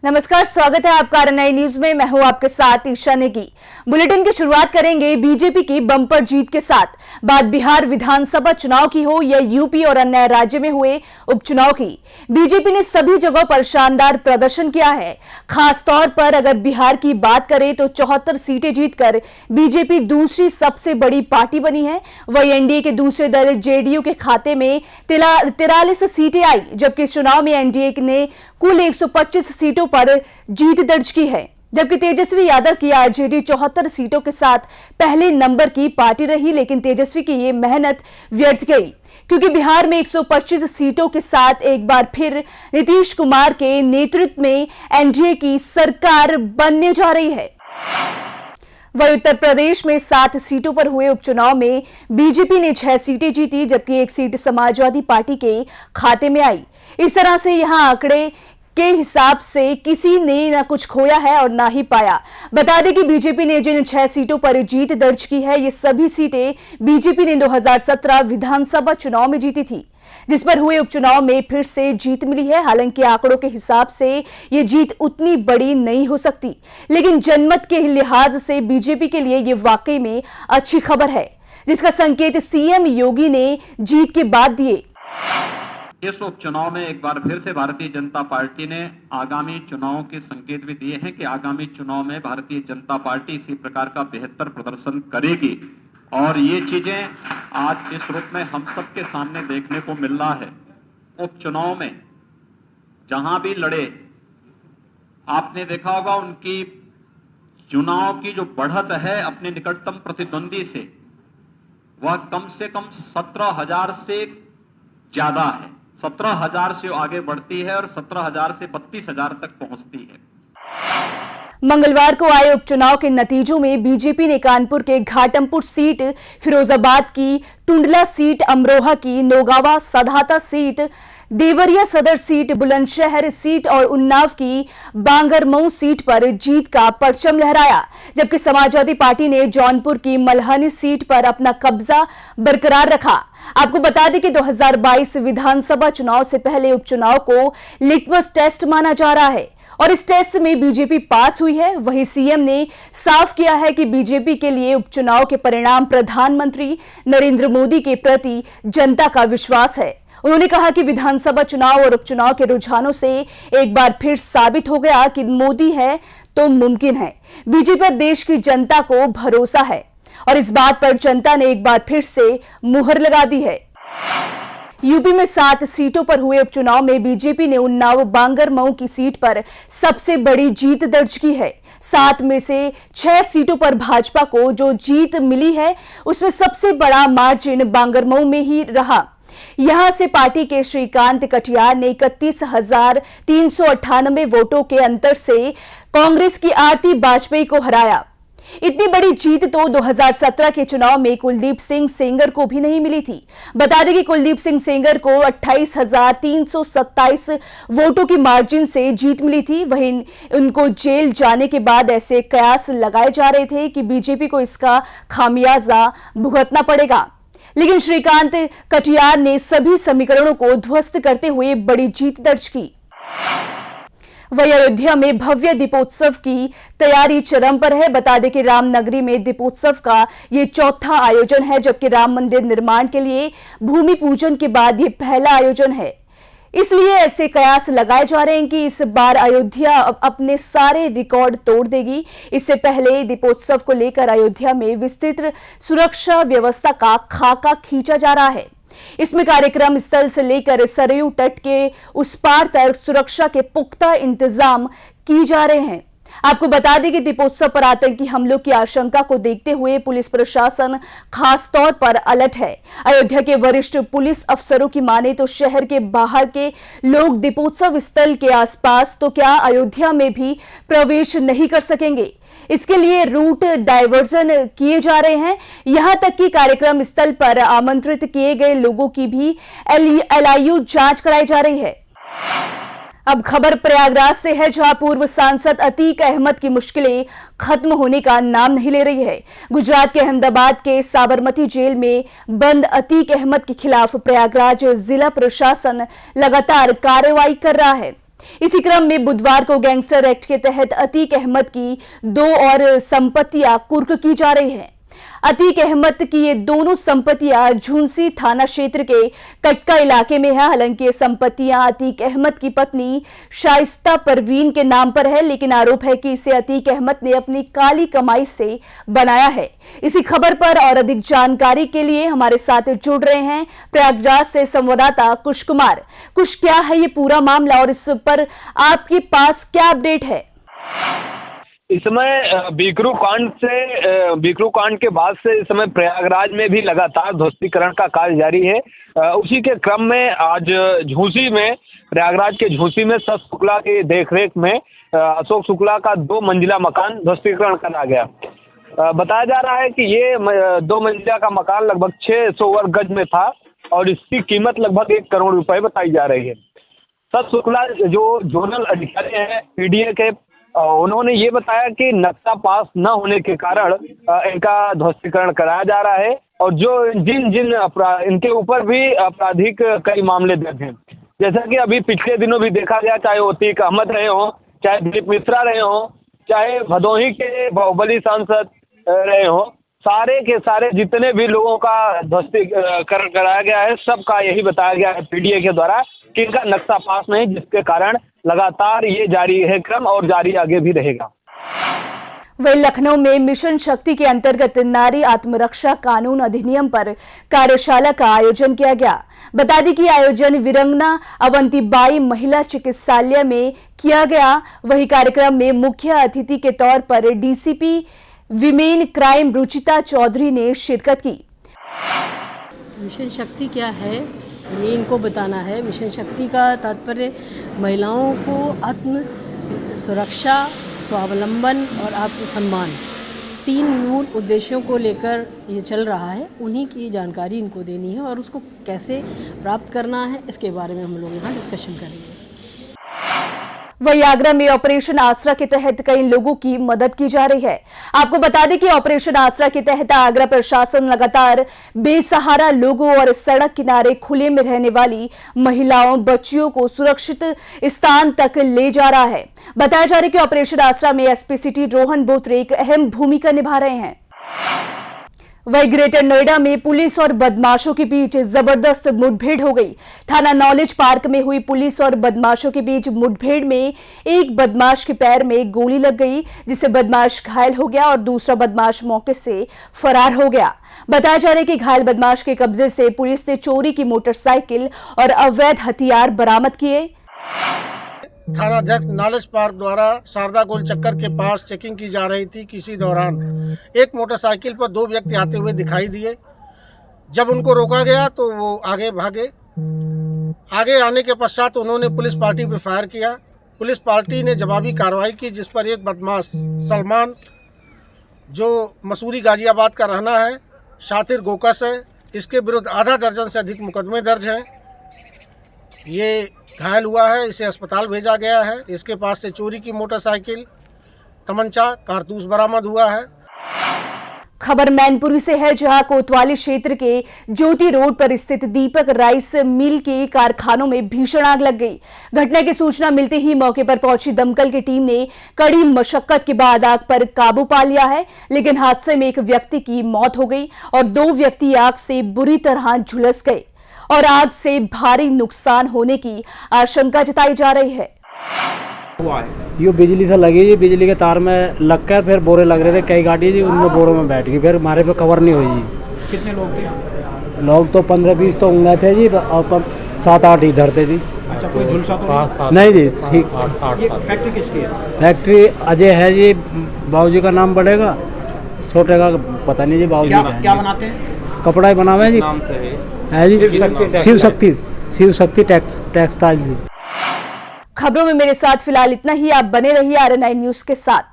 नमस्कार, स्वागत है आपका RNI न्यूज में। मैं हूं आपके साथ ईशा नेगी। बुलेटिन की शुरुआत करेंगे बीजेपी की बम्पर जीत के साथ। बात बिहार विधानसभा चुनाव की हो या यूपी और अन्य राज्य में हुए उपचुनाव की, बीजेपी ने सभी जगहों पर शानदार प्रदर्शन किया है। खास तौर पर अगर बिहार की बात करें तो 74 सीटें जीतकर बीजेपी दूसरी सबसे बड़ी पार्टी बनी है। वही एनडीए के दूसरे दल जेडीयू के खाते में 43 सीटें आई, जबकि इस चुनाव में एनडीए ने कुल 125 सीटों पर जीत दर्ज की है। जबकि तेजस्वी यादव की आरजेडी 74 सीटों के साथ पहले नंबर की पार्टी रही, लेकिन तेजस्वी की ये मेहनत व्यर्थ गई, क्योंकि बिहार में 125 सीटों के साथ एक बार फिर नीतीश कुमार के नेतृत्व में एनडीए की सरकार बनने जा रही है। वही उत्तर प्रदेश में 7 सीटों पर हुए उपचुनाव में बीजेपी ने 6 सीटें जीती, जबकि 1 सीट समाजवादी पार्टी के खाते में आई। इस तरह से यहां आंकड़े के हिसाब से किसी ने न कुछ खोया है और ना ही पाया। बता दें कि बीजेपी ने जिन 6 सीटों पर जीत दर्ज की है, ये सभी सीटें बीजेपी ने 2017 विधानसभा चुनाव में जीती थी, जिस पर हुए उपचुनाव में फिर से जीत मिली है। हालांकि आंकड़ों के हिसाब से ये जीत उतनी बड़ी नहीं हो सकती, लेकिन जनमत के लिहाज से बीजेपी के लिए ये वाकई में अच्छी खबर है, जिसका संकेत सीएम योगी ने जीत के बाद दिए। इस उपचुनाव में एक बार फिर से भारतीय जनता पार्टी ने आगामी चुनावों के संकेत भी दिए हैं कि आगामी चुनाव में भारतीय जनता पार्टी इसी प्रकार का बेहतर प्रदर्शन करेगी, और ये चीजें आज इस रूप में हम सबके सामने देखने को मिल रहा है। उपचुनाव में जहां भी लड़े, आपने देखा होगा उनकी चुनाव की जो बढ़त है अपने निकटतम प्रतिद्वंदी से, वह कम से कम 17,000 से ज्यादा है। 17,000 से आगे बढ़ती है और 17,000 से 32,000 तक पहुंचती है। मंगलवार को आए उपचुनाव के नतीजों में बीजेपी ने कानपुर के घाटमपुर सीट, फिरोजाबाद की टुंडला सीट, अमरोहा की नौगावा सधाता सीट, देवरिया सदर सीट, बुलंदशहर सीट और उन्नाव की बांगरमऊ सीट पर जीत का परचम लहराया। जबकि समाजवादी पार्टी ने जौनपुर की मल्हानी सीट पर अपना कब्जा बरकरार रखा। आपको बता दें कि 2022 विधानसभा चुनाव से पहले उपचुनाव को लिटमस टेस्ट माना जा रहा है, और इस टेस्ट में बीजेपी पास हुई है। वहीं सीएम ने साफ किया है कि बीजेपी के लिए उपचुनाव के परिणाम प्रधानमंत्री नरेंद्र मोदी के प्रति जनता का विश्वास है। उन्होंने कहा कि विधानसभा चुनाव और उपचुनाव के रुझानों से एक बार फिर साबित हो गया कि मोदी है तो मुमकिन है। बीजेपी पर देश की जनता को भरोसा है, और इस बात पर जनता ने एक बार फिर से मुहर लगा दी है। यूपी में 7 सीटों पर हुए उपचुनाव में बीजेपी ने उन्नाव बांगरमऊ की सीट पर सबसे बड़ी जीत दर्ज की है। 7 में से 6 सीटों पर भाजपा को जो जीत मिली है, उसमें सबसे बड़ा मार्जिन बांगरमऊ में ही रहा। यहां से पार्टी के श्रीकांत कटियार ने 31,398 वोटों के अंतर से कांग्रेस की आरती वाजपेयी को हराया। इतनी बड़ी जीत तो 2017 के चुनाव में कुलदीप सिंह सेंगर को भी नहीं मिली थी। बता दें कि कुलदीप सिंह सेंगर को 28,327 वोटों की मार्जिन से जीत मिली थी। वहीं उनको जेल जाने के बाद ऐसे कयास लगाए जा रहे थे कि बीजेपी को इसका खामियाजा भुगतना पड़ेगा, लेकिन श्रीकांत कटियार ने सभी समीकरणों को ध्वस्त करते हुए बड़ी जीत दर्ज की। वही अयोध्या में भव्य दीपोत्सव की तैयारी चरम पर है। बता दें कि रामनगरी में दीपोत्सव का ये 4था आयोजन है, जबकि राम मंदिर निर्माण के लिए भूमि पूजन के बाद ये पहला आयोजन है। इसलिए ऐसे कयास लगाए जा रहे हैं कि इस बार अयोध्या अपने सारे रिकॉर्ड तोड़ देगी। इससे पहले दीपोत्सव को लेकर अयोध्या में विस्तृत सुरक्षा व्यवस्था का खाका खींचा जा रहा है। इसमें कार्यक्रम स्थल से लेकर सरयू तट के उस पार तक सुरक्षा के पुख्ता इंतजाम किए जा रहे हैं। आपको बता दें कि दीपोत्सव पर आतंकी हमलों की आशंका को देखते हुए पुलिस प्रशासन खास तौर पर अलर्ट है। अयोध्या के वरिष्ठ पुलिस अफसरों की माने तो शहर के बाहर के लोग दीपोत्सव स्थल के आसपास तो क्या अयोध्या में भी प्रवेश नहीं कर सकेंगे। इसके लिए रूट डायवर्जन किए जा रहे हैं। यहां तक कि कार्यक्रम स्थल पर आमंत्रित किए गए लोगों की भी LIU जांच कराई जा रही है। अब खबर प्रयागराज से है, जहां पूर्व सांसद अतीक अहमद की मुश्किलें खत्म होने का नाम नहीं ले रही है। गुजरात के अहमदाबाद के साबरमती जेल में बंद अतीक अहमद के खिलाफ प्रयागराज जिला प्रशासन लगातार कार्रवाई कर रहा है। इसी क्रम में बुधवार को गैंगस्टर एक्ट के तहत अतीक अहमद की 2 और संपत्तियां कुर्क की जा रही हैं। अतीक अहमद की ये दोनों संपत्तियां झुंसी थाना क्षेत्र के कटका इलाके में है। हालांकि ये संपत्तियां अतीक अहमद की पत्नी शाइस्ता परवीन के नाम पर है, लेकिन आरोप है कि इसे अतीक अहमद ने अपनी काली कमाई से बनाया है। इसी खबर पर और अधिक जानकारी के लिए हमारे साथ जुड़ रहे हैं प्रयागराज से संवाददाता कुश कुमार। कुश, क्या है ये पूरा मामला और इस पर आपके पास क्या अपडेट है? इस समय बीकरू कांड के बाद से इस समय प्रयागराज में भी लगातार ध्वस्तीकरण का कार्य जारी है। उसी के क्रम में आज झूसी में, प्रयागराज के झूसी में सत शुक्ला की देखरेख में अशोक शुक्ला का 2 मंजिला मकान ध्वस्तीकरण करा गया। बताया जा रहा है कि ये 2 मंजिला का मकान लगभग 600 वर्ग गज में था और इसकी कीमत लगभग 1 करोड़ रुपए बताई जा रही है। सत शुक्ला जो जोनल अधिकारी हैं पीडीए के, उन्होंने ये बताया कि नक्शा पास न होने के कारण इनका ध्वस्तीकरण कराया जा रहा है और जो जिन इनके ऊपर भी आपराधिक कई मामले दर्ज हैं। जैसा कि अभी पिछले दिनों भी देखा गया, चाहे अतीक अहमद रहे हों, चाहे दिलीप मिश्रा रहे हों, चाहे भदोही के बाहुबली सांसद रहे हों, सारे के सारे जितने भी लोगों का ध्वस्तीकरण कराया गया है, सबका यही बताया गया है पीडीए के द्वारा कि इनका नक्शा पास नहीं, जिसके कारण लगातार ये जारी है क्रम और जारी आगे भी रहेगा। वहीं लखनऊ में मिशन शक्ति के अंतर्गत नारी आत्मरक्षा कानून अधिनियम पर कार्यशाला का आयोजन किया गया। बता दें कि आयोजन वीरंगना अवंतीबाई महिला चिकित्सालय में किया गया। वही कार्यक्रम में मुख्य अतिथि के तौर पर DCP women crime Ruchita Chaudhary ने शिरकत की। मिशन शक्ति क्या है ये इनको बताना है। मिशन शक्ति का तात्पर्य महिलाओं को आत्म सुरक्षा, स्वावलंबन और आत्मसम्मान, 3 मूल उद्देश्यों को लेकर ये चल रहा है। उन्हीं की जानकारी इनको देनी है और उसको कैसे प्राप्त करना है इसके बारे में हम लोग यहाँ डिस्कशन करेंगे। वही आगरा में ऑपरेशन आसरा के तहत कई लोगों की मदद की जा रही है। आपको बता दें कि ऑपरेशन आसरा के तहत आगरा प्रशासन लगातार बेसहारा लोगों और सड़क किनारे खुले में रहने वाली महिलाओं, बच्चियों को सुरक्षित स्थान तक ले जा रहा है। बताया जा रहा है कि ऑपरेशन आसरा में एसपी सिटी रोहन बोत्रे एक अहम भूमिका निभा रहे हैं। वही ग्रेटर नोएडा में पुलिस और बदमाशों के बीच जबरदस्त मुठभेड़ हो गई। थाना नॉलेज पार्क में हुई पुलिस और बदमाशों के बीच मुठभेड़ में एक बदमाश के पैर में गोली लग गई, जिससे बदमाश घायल हो गया और दूसरा बदमाश मौके से फरार हो गया। बताया जा रहा है कि घायल बदमाश के कब्जे से पुलिस ने चोरी की मोटरसाइकिल और अवैध हथियार बरामद किए। थानाध्यक्ष नॉलेज पार्क द्वारा शारदा गोल चक्कर के पास चेकिंग की जा रही थी। किसी दौरान एक मोटरसाइकिल पर 2 व्यक्ति आते हुए दिखाई दिए। जब उनको रोका गया तो वो आगे भागे। आगे आने के पश्चात उन्होंने पुलिस पार्टी पर फायर किया। पुलिस पार्टी ने जवाबी कार्रवाई की, जिस पर एक बदमाश सलमान, जो मसूरी गाजियाबाद का रहना है, शातिर गोकस है, इसके विरुद्ध आधा दर्जन से अधिक मुकदमे दर्ज हैं। ये घायल हुआ है, इसे अस्पताल भेजा गया है। इसके पास से चोरी की मोटरसाइकिल, तमंचा, कारतूस बरामद हुआ है। खबर मैनपुरी से है, जहां कोतवाली क्षेत्र के ज्योति रोड पर स्थित दीपक राइस मिल के कारखानों में भीषण आग लग गई। घटना की सूचना मिलते ही मौके पर पहुंची दमकल की टीम ने कड़ी मशक्कत के बाद आग पर काबू पा लिया है, लेकिन हादसे में एक व्यक्ति की मौत हो गई और 2 व्यक्ति आग से बुरी तरह झुलस गए और आग से भारी नुकसान होने की आशंका जताई जा रही है। ये बिजली से लगी जी, बिजली के तार में लग कर फिर बोरे लग रहे थे, कई गाड़ी जी उनमें बोरों में बैठ गई, फिर हमारे पे कवर नहीं हुई जी। कितने लोग थे? लोग तो 15-20 तो होंगे थे जी और 7-8 इधर थे जी। अच्छा, कोई झुलसा तो नहीं जी, ठीक। ये फैक्ट्री किसकी है? फैक्ट्री अजय है जी, बाबूजी का नाम बढ़ेगा, छोटे का पता नहीं जी। बाबूजी क्या बनाते हैं? कपड़ा ही बनावे जी, नाम से है जी शिव शक्ति टेक्सटाइल जी। खबरों में मेरे साथ फिलहाल इतना ही। आप बने रहिए RN9 न्यूज के साथ।